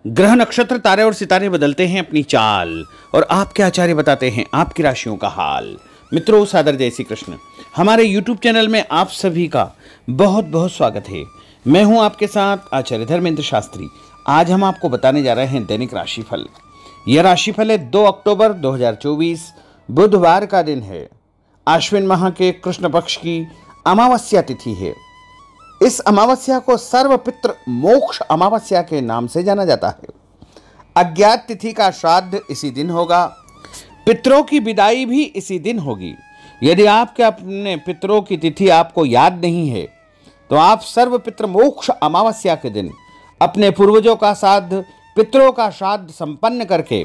ग्रह नक्षत्र तारे और सितारे बदलते हैं अपनी चाल और आपके आचार्य बताते हैं आपकी राशियों का हाल। मित्रों, सादर जय श्री कृष्ण। हमारे YouTube चैनल में आप सभी का बहुत बहुत स्वागत है। मैं हूं आपके साथ आचार्य धर्मेंद्र शास्त्री। आज हम आपको बताने जा रहे हैं दैनिक राशिफल। यह राशिफल है 2 अक्टूबर 2024 बुधवार का दिन है। आश्विन माह के कृष्ण पक्ष की अमावस्या तिथि है। इस अमावस्या को सर्वपितृ मोक्ष अमावस्या के नाम से जाना जाता है। अज्ञात तिथि का श्राद्ध इसी दिन होगा। पितरों की विदाई भी इसी दिन होगी। यदि आपके अपने पितरों की तिथि आपको याद नहीं है तो आप सर्वपितृ मोक्ष अमावस्या के दिन अपने पूर्वजों का श्राद्ध, पितरों का श्राद्ध संपन्न करके,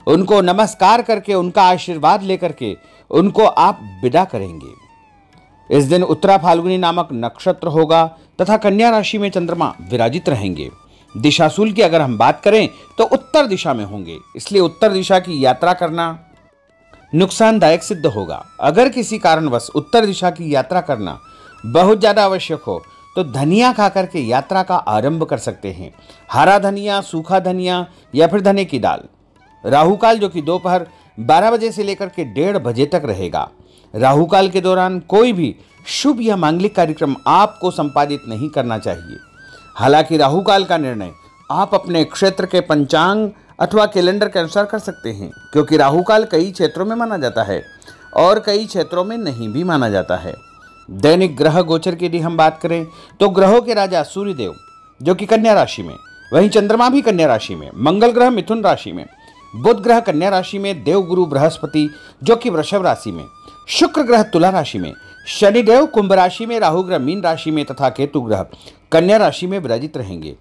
उनको नमस्कार करके, उनका आशीर्वाद लेकर के उनको आप विदा करेंगे। इस दिन उत्तरा फाल्गुनी नामक नक्षत्र होगा तथा कन्या राशि में चंद्रमा विराजित रहेंगे। दिशाशूल की अगर हम बात करें तो उत्तर दिशा में होंगे, इसलिए उत्तर दिशा की यात्रा करना नुकसानदायक सिद्ध होगा। अगर किसी कारणवश उत्तर दिशा की यात्रा करना बहुत ज्यादा आवश्यक हो तो धनिया खाकर के यात्रा का आरंभ कर सकते हैं। हरा धनिया, सूखा धनिया या फिर धने की दाल। राहुकाल जो कि दोपहर 12 बजे से लेकर के 1:30 बजे तक रहेगा। राहुकाल के दौरान कोई भी शुभ या मांगलिक कार्यक्रम आपको संपादित नहीं करना चाहिए। हालांकि राहुकाल का निर्णय आप अपने क्षेत्र के पंचांग अथवा कैलेंडर के अनुसार कर सकते हैं, क्योंकि राहुकाल कई क्षेत्रों में माना जाता है और कई क्षेत्रों में नहीं भी माना जाता है। दैनिक ग्रह गोचर की यदि हम बात करें तो ग्रहों के राजा सूर्यदेव जो कि कन्या राशि में, वहीं चंद्रमा भी कन्या राशि में, मंगल ग्रह मिथुन राशि में, बुध ग्रह कन्या राशि में, देवगुरु बृहस्पति जो कि वृषभ राशि में, शुक्र ग्रह तुला राशि में, शनिदेव कुंभ राशि में, राहु ग्रह मीन राशि में तथा केतु ग्रह कन्या राशि में विराजित रहेंगे।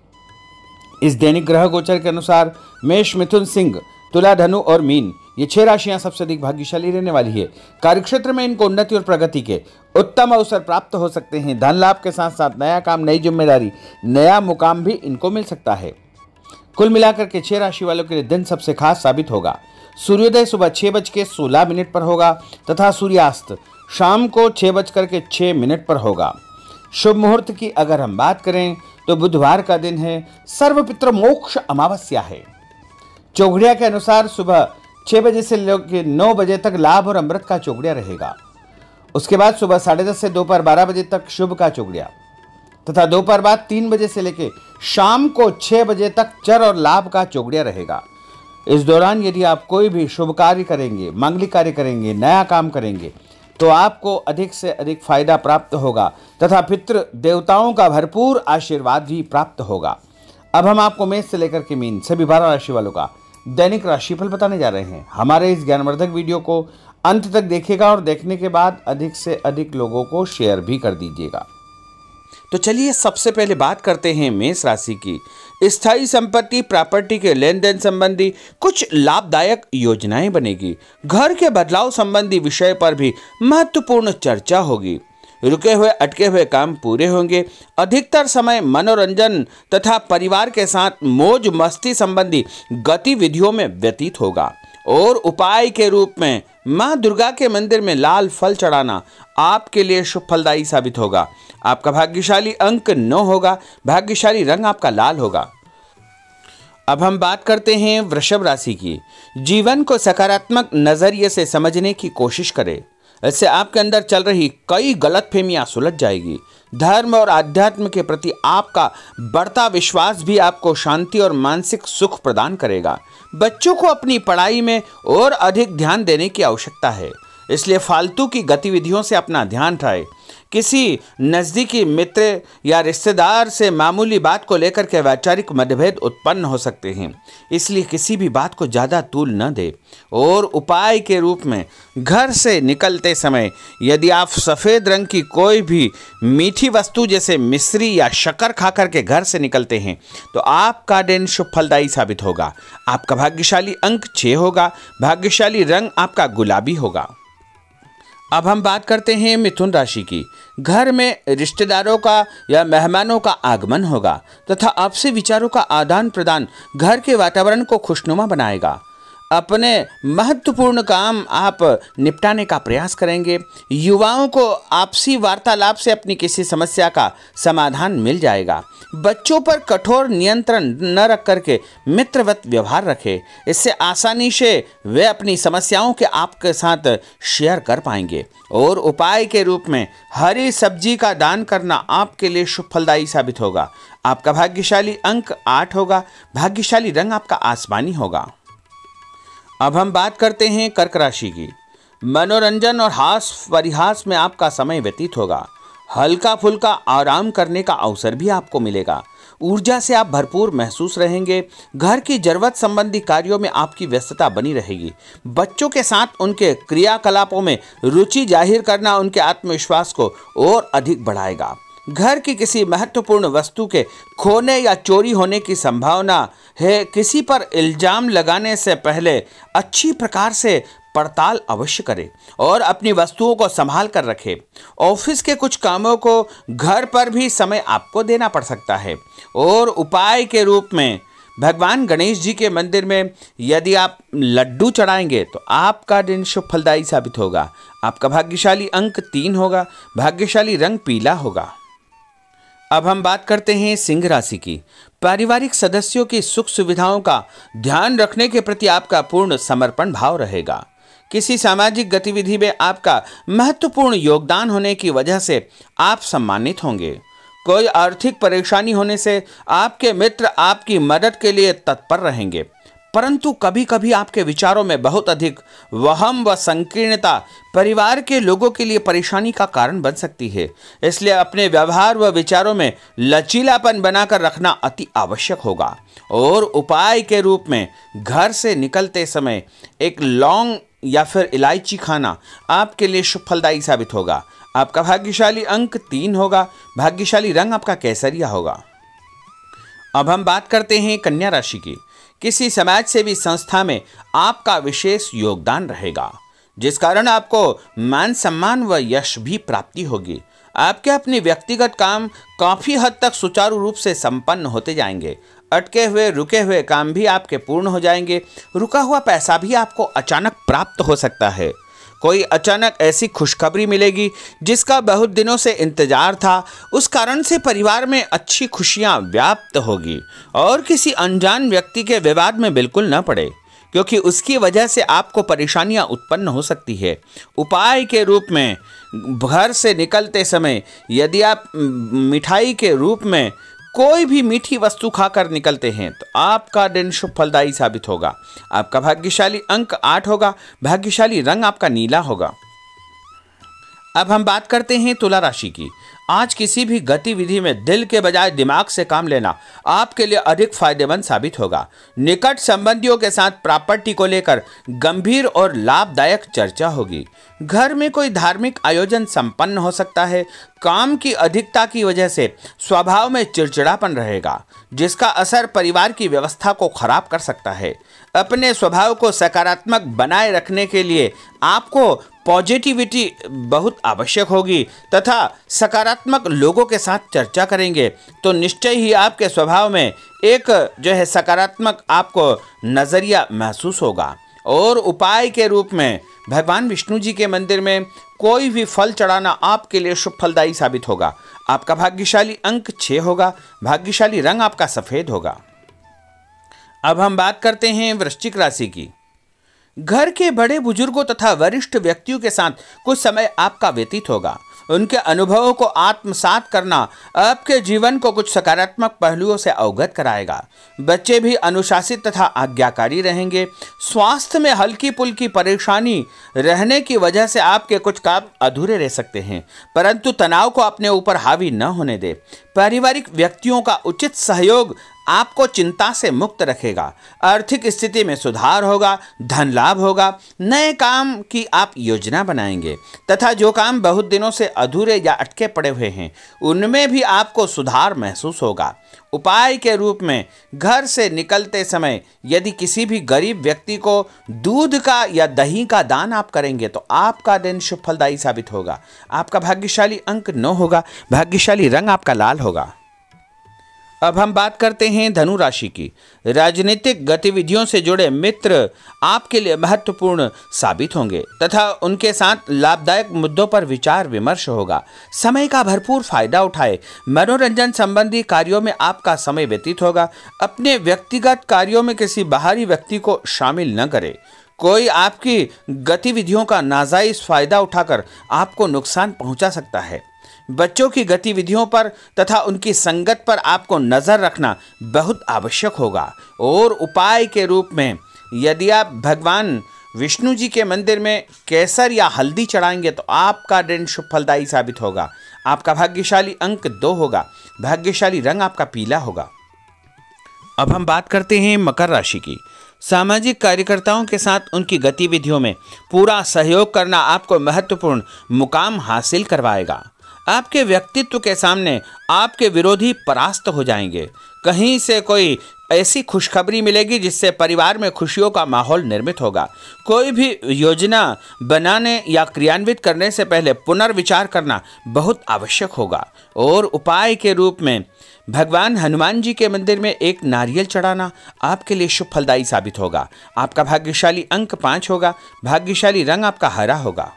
इस दैनिक ग्रह गोचर के अनुसार मेष, मिथुन, सिंह, तुला, धनु और मीन ये 6 राशियां सबसे अधिक भाग्यशाली रहने वाली है। कार्यक्षेत्र में इनको उन्नति और प्रगति के उत्तम अवसर प्राप्त हो सकते हैं। धन लाभ के साथ साथ नया काम, नई जिम्मेदारी, नया मुकाम भी इनको मिल सकता है। कुल मिलाकर के 6 राशि वालों के लिए दिन सबसे खास साबित होगा। सूर्योदय सुबह 6:06 पर होगा तथा सूर्यास्त शाम को 6:06 पर होगा। शुभ मुहूर्त की अगर हम बात करें तो बुधवार का दिन है। सर्वपितृ मोक्ष अमावस्या है। चौघड़िया के अनुसार सुबह 6 बजे से लेकर 9 बजे तक लाभ और अमृत का चौघड़िया रहेगा। उसके बाद सुबह 10:30 से दोपहर 12 बजे तक शुभ का चौघड़िया तथा दोपहर बाद 3 बजे से लेकर शाम को 6 बजे तक चर और लाभ का चौघड़िया रहेगा। इस दौरान यदि आप कोई भी शुभ कार्य करेंगे, मांगलिक कार्य करेंगे, नया काम करेंगे तो आपको अधिक से अधिक फायदा प्राप्त होगा तथा पितृ देवताओं का भरपूर आशीर्वाद भी प्राप्त होगा। अब हम आपको मेष से लेकर के मीन सभी 12 राशि वालों का दैनिक राशिफल बताने जा रहे हैं। हमारे इस ज्ञानवर्धक वीडियो को अंत तक देखिएगा और देखने के बाद अधिक से अधिक लोगों को शेयर भी कर दीजिएगा। तो चलिए सबसे पहले बात करते हैं मेष राशि की। स्थायी संपत्ति, प्रॉपर्टी के लेन देन संबंधी कुछ लाभदायक योजनाएं बनेगी। घर के बदलाव संबंधी विषय पर भी महत्वपूर्ण चर्चा होगी। रुके हुए अटके हुए काम पूरे होंगे। अधिकतर समय मनोरंजन तथा परिवार के साथ मौज मस्ती संबंधी गतिविधियों में व्यतीत होगा और उपाय के रूप में मां दुर्गा के मंदिर में लाल फल चढ़ाना आपके लिए शुभ फलदायी साबित होगा। आपका भाग्यशाली अंक 9 होगा। भाग्यशाली रंग आपका लाल होगा। अब हम बात करते हैं वृषभ राशि की। जीवन को सकारात्मक नजरिए से समझने की कोशिश करें। इससे आपके अंदर चल रही कई गलतफहमियां सुलझ जाएगी। धर्म और आध्यात्म के प्रति आपका बढ़ता विश्वास भी आपको शांति और मानसिक सुख प्रदान करेगा। बच्चों को अपनी पढ़ाई में और अधिक ध्यान देने की आवश्यकता है, इसलिए फालतू की गतिविधियों से अपना ध्यान हटाएं। किसी नज़दीकी मित्र या रिश्तेदार से मामूली बात को लेकर के वैचारिक मतभेद उत्पन्न हो सकते हैं, इसलिए किसी भी बात को ज़्यादा तूल न दे। और उपाय के रूप में घर से निकलते समय यदि आप सफ़ेद रंग की कोई भी मीठी वस्तु जैसे मिश्री या शक्कर खा करके घर से निकलते हैं तो आपका दिन शुभ फलदायी साबित होगा। आपका भाग्यशाली अंक 6 होगा। भाग्यशाली रंग आपका गुलाबी होगा। अब हम बात करते हैं मिथुन राशि की। घर में रिश्तेदारों का या मेहमानों का आगमन होगा तथा आपसी विचारों का आदान प्रदान घर के वातावरण को खुशनुमा बनाएगा। अपने महत्वपूर्ण काम आप निपटाने का प्रयास करेंगे। युवाओं को आपसी वार्तालाप से अपनी किसी समस्या का समाधान मिल जाएगा। बच्चों पर कठोर नियंत्रण न रख करके मित्रवत व्यवहार रखें। इससे आसानी से वे अपनी समस्याओं के आपके साथ शेयर कर पाएंगे। और उपाय के रूप में हरी सब्जी का दान करना आपके लिए शुभ फलदायी साबित होगा। आपका भाग्यशाली अंक 8 होगा। भाग्यशाली रंग आपका आसमानी होगा। अब हम बात करते हैं कर्क राशि की। मनोरंजन और हास परिहास में आपका समय व्यतीत होगा। हल्का फुल्का आराम करने का अवसर भी आपको मिलेगा। ऊर्जा से आप भरपूर महसूस रहेंगे। घर की जरूरत संबंधी कार्यों में आपकी व्यस्तता बनी रहेगी। बच्चों के साथ उनके क्रियाकलापों में रुचि जाहिर करना उनके आत्मविश्वास को और अधिक बढ़ाएगा। घर की किसी महत्वपूर्ण वस्तु के खोने या चोरी होने की संभावना है। किसी पर इल्जाम लगाने से पहले अच्छी प्रकार से पड़ताल अवश्य करें और अपनी वस्तुओं को संभाल कर रखें। ऑफिस के कुछ कामों को घर पर भी समय आपको देना पड़ सकता है। और उपाय के रूप में भगवान गणेश जी के मंदिर में यदि आप लड्डू चढ़ाएंगे तो आपका दिन शुभ फलदायी साबित होगा। आपका भाग्यशाली अंक 3 होगा। भाग्यशाली रंग पीला होगा। अब हम बात करते हैं सिंह राशि की। पारिवारिक सदस्यों की सुख सुविधाओं का ध्यान रखने के प्रति आपका पूर्ण समर्पण भाव रहेगा। किसी सामाजिक गतिविधि में आपका महत्वपूर्ण योगदान होने की वजह से आप सम्मानित होंगे। कोई आर्थिक परेशानी होने से आपके मित्र आपकी मदद के लिए तत्पर रहेंगे, परंतु कभी कभी आपके विचारों में बहुत अधिक वहम व संकीर्णता परिवार के लोगों के लिए परेशानी का कारण बन सकती है। इसलिए अपने व्यवहार व विचारों में लचीलापन बनाकर रखना अति आवश्यक होगा। और उपाय के रूप में घर से निकलते समय एक लौंग या फिर इलायची खाना आपके लिए शुभ फलदायी साबित होगा। आपका भाग्यशाली अंक 3 होगा। भाग्यशाली रंग आपका केसरिया होगा। अब हम बात करते हैं कन्या राशि की। किसी समाज सेवी संस्था में आपका विशेष योगदान रहेगा, जिस कारण आपको मान सम्मान व यश भी प्राप्ति होगी। आपके अपने व्यक्तिगत काम काफ़ी हद तक सुचारू रूप से संपन्न होते जाएंगे। अटके हुए रुके हुए काम भी आपके पूर्ण हो जाएंगे। रुका हुआ पैसा भी आपको अचानक प्राप्त हो सकता है। कोई अचानक ऐसी खुशखबरी मिलेगी जिसका बहुत दिनों से इंतजार था। उस कारण से परिवार में अच्छी खुशियां व्याप्त होगी। और किसी अनजान व्यक्ति के विवाद में बिल्कुल न पड़े, क्योंकि उसकी वजह से आपको परेशानियां उत्पन्न हो सकती है। उपाय के रूप में घर से निकलते समय यदि आप मिठाई के रूप में कोई भी मीठी वस्तु खाकर निकलते हैं तो आपका दिन शुभ फलदायी साबित होगा। आपका भाग्यशाली अंक 8 होगा। भाग्यशाली रंग आपका नीला होगा। अब हम बात करते हैं तुला राशि की। आज किसी भी गतिविधि में दिल के बजाय दिमाग से काम लेना आपके लिए अधिक फायदेमंद साबित होगा। निकट संबंधियों के साथ प्रॉपर्टी को लेकर गंभीर और लाभदायक चर्चा होगी। घर में कोई धार्मिक आयोजन संपन्न हो सकता है। काम की अधिकता की वजह से स्वभाव में चिड़चिड़ापन रहेगा, जिसका असर परिवार की व्यवस्था को खराब कर सकता है। अपने स्वभाव को सकारात्मक बनाए रखने के लिए आपको पॉजिटिविटी बहुत आवश्यक होगी तथा सकारात्मक लोगों के साथ चर्चा करेंगे तो निश्चय ही आपके स्वभाव में एक सकारात्मक आपको नज़रिया महसूस होगा। और उपाय के रूप में भगवान विष्णु जी के मंदिर में कोई भी फल चढ़ाना आपके लिए शुभ फलदायी साबित होगा। आपका भाग्यशाली अंक 6 होगा। भाग्यशाली रंग आपका सफ़ेद होगा। अब हम बात करते हैं वृश्चिक राशि की। घर के बड़े बुजुर्गों तथा वरिष्ठ व्यक्तियों के साथ कुछ समय आपका व्यतीत होगा। उनके अनुभवों को आत्मसात करना आपके जीवन को कुछ सकारात्मक पहलुओं से अवगत कराएगा। बच्चे भी अनुशासित तथा आज्ञाकारी रहेंगे। स्वास्थ्य में हल्की पुल्की परेशानी रहने की वजह से आपके कुछ काम अधूरे रह सकते हैं, परंतु तनाव को अपने ऊपर हावी न होने दे। पारिवारिक व्यक्तियों का उचित सहयोग आपको चिंता से मुक्त रखेगा। आर्थिक स्थिति में सुधार होगा। धन लाभ होगा। नए काम की आप योजना बनाएंगे तथा जो काम बहुत दिनों से अधूरे या अटके पड़े हुए हैं उनमें भी आपको सुधार महसूस होगा। उपाय के रूप में घर से निकलते समय यदि किसी भी गरीब व्यक्ति को दूध का या दही का दान आप करेंगे तो आपका दिन शुभ फलदायी साबित होगा। आपका भाग्यशाली अंक 9 होगा। भाग्यशाली रंग आपका लाल होगा। अब हम बात करते हैं धनु राशि की। राजनीतिक गतिविधियों से जुड़े मित्र आपके लिए महत्वपूर्ण साबित होंगे तथा उनके साथ लाभदायक मुद्दों पर विचार विमर्श होगा। समय का भरपूर फायदा उठाए। मनोरंजन संबंधी कार्यों में आपका समय व्यतीत होगा। अपने व्यक्तिगत कार्यों में किसी बाहरी व्यक्ति को शामिल न करें। कोई आपकी गतिविधियों का नाजायज फायदा उठाकर आपको नुकसान पहुंचा सकता है। बच्चों की गतिविधियों पर तथा उनकी संगत पर आपको नजर रखना बहुत आवश्यक होगा। और उपाय के रूप में यदि आप भगवान विष्णु जी के मंदिर में केसर या हल्दी चढ़ाएंगे तो आपका दिन शुभ फलदायी साबित होगा। आपका भाग्यशाली अंक 2 होगा। भाग्यशाली रंग आपका पीला होगा। अब हम बात करते हैं मकर राशि की। सामाजिक कार्यकर्ताओं के साथ उनकी गतिविधियों में पूरा सहयोग करना आपको महत्वपूर्ण मुकाम हासिल करवाएगा। आपके व्यक्तित्व के सामने आपके विरोधी परास्त हो जाएंगे। कहीं से कोई ऐसी खुशखबरी मिलेगी जिससे परिवार में खुशियों का माहौल निर्मित होगा। कोई भी योजना बनाने या क्रियान्वित करने से पहले पुनर्विचार करना बहुत आवश्यक होगा। और उपाय के रूप में भगवान हनुमान जी के मंदिर में एक नारियल चढ़ाना आपके लिए शुभ फलदायी साबित होगा। आपका भाग्यशाली अंक 5 होगा। भाग्यशाली रंग आपका हरा होगा।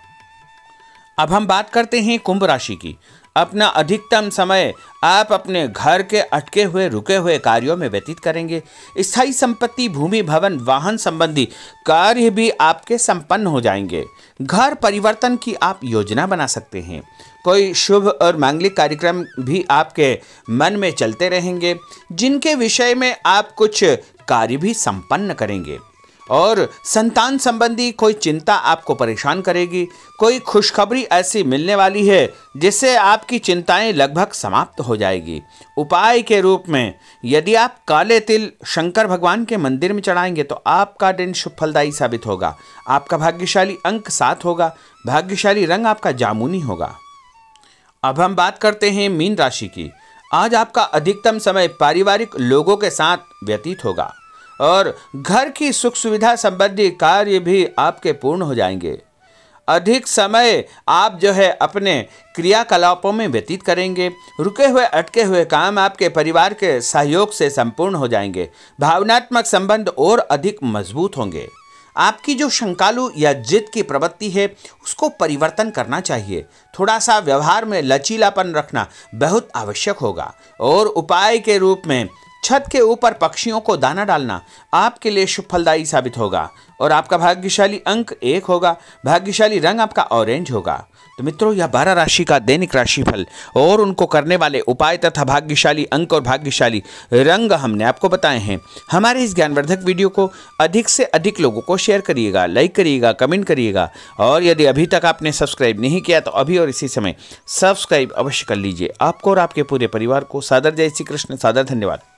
अब हम बात करते हैं कुंभ राशि की। अपना अधिकतम समय आप अपने घर के अटके हुए रुके हुए कार्यों में व्यतीत करेंगे। स्थायी संपत्ति, भूमि, भवन, वाहन संबंधी कार्य भी आपके संपन्न हो जाएंगे। घर परिवर्तन की आप योजना बना सकते हैं। कोई शुभ और मांगलिक कार्यक्रम भी आपके मन में चलते रहेंगे, जिनके विषय में आप कुछ कार्य भी संपन्न करेंगे। और संतान संबंधी कोई चिंता आपको परेशान करेगी। कोई खुशखबरी ऐसी मिलने वाली है जिससे आपकी चिंताएं लगभग समाप्त हो जाएगी। उपाय के रूप में यदि आप काले तिल शंकर भगवान के मंदिर में चढ़ाएंगे तो आपका दिन शुभ फलदायी साबित होगा। आपका भाग्यशाली अंक 7 होगा। भाग्यशाली रंग आपका जामुनी होगा। अब हम बात करते हैं मीन राशि की। आज आपका अधिकतम समय पारिवारिक लोगों के साथ व्यतीत होगा और घर की सुख सुविधा संबंधी कार्य भी आपके पूर्ण हो जाएंगे। अधिक समय आप अपने क्रियाकलापों में व्यतीत करेंगे। रुके हुए अटके हुए काम आपके परिवार के सहयोग से संपूर्ण हो जाएंगे। भावनात्मक संबंध और अधिक मजबूत होंगे। आपकी जो शंकालु या जिद की प्रवृत्ति है उसको परिवर्तन करना चाहिए। थोड़ा सा व्यवहार में लचीलापन रखना बहुत आवश्यक होगा। और उपाय के रूप में छत के ऊपर पक्षियों को दाना डालना आपके लिए शुभ फलदायी साबित होगा। और आपका भाग्यशाली अंक 1 होगा। भाग्यशाली रंग आपका ऑरेंज होगा। तो मित्रों, यह 12 राशि का दैनिक राशिफल और उनको करने वाले उपाय तथा भाग्यशाली अंक और भाग्यशाली रंग हमने आपको बताए हैं। हमारे इस ज्ञानवर्धक वीडियो को अधिक से अधिक लोगों को शेयर करिएगा, लाइक करिएगा, कमेंट करिएगा। और यदि अभी तक आपने सब्सक्राइब नहीं किया तो अभी और इसी समय सब्सक्राइब अवश्य कर लीजिए। आपको और आपके पूरे परिवार को सादर जय श्री कृष्ण, सादर धन्यवाद।